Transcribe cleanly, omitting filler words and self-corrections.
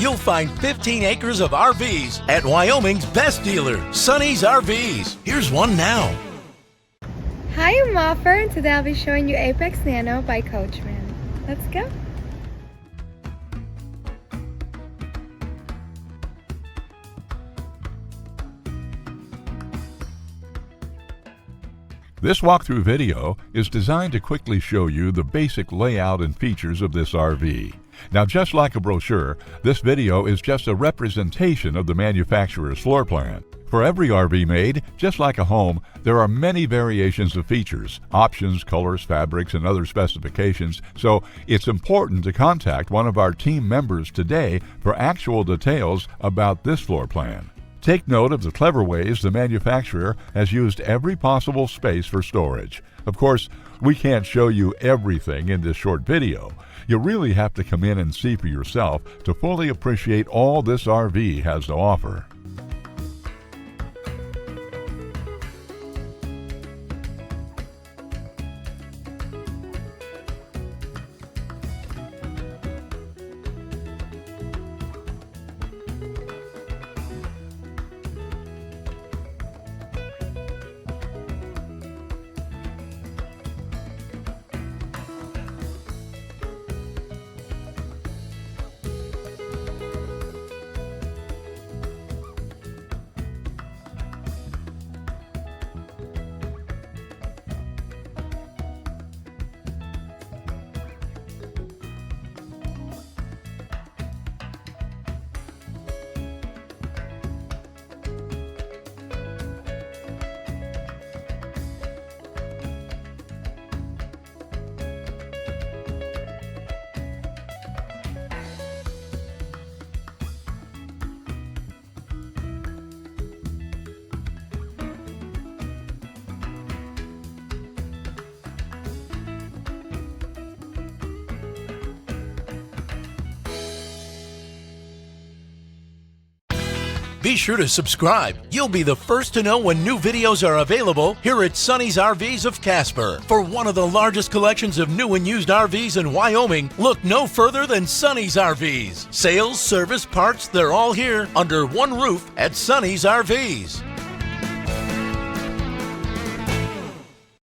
you'll find 15 acres of RVs at Wyoming's best dealer, Sonny's RVs. Here's one now. Hi, I'm Offer, and today I'll be showing you Apex Nano by Coachmen. Let's go. This walkthrough video is designed to quickly show you the basic layout and features of this RV. Now, just like a brochure, this video is just a representation of the manufacturer's floor plan. For every RV made, just like a home, there are many variations of features, options, colors, fabrics, and other specifications, so it's important to contact one of our team members today for actual details about this floor plan. Take note of the clever ways the manufacturer has used every possible space for storage. Of course, we can't show you everything in this short video. You really have to come in and see for yourself to fully appreciate all this RV has to offer. Be sure to subscribe. You'll be the first to know when new videos are available here at Sonny's RVs of Casper. For one of the largest collections of new and used RVs in Wyoming, look no further than Sonny's RVs. Sales, service, parts, they're all here under one roof at Sonny's RVs.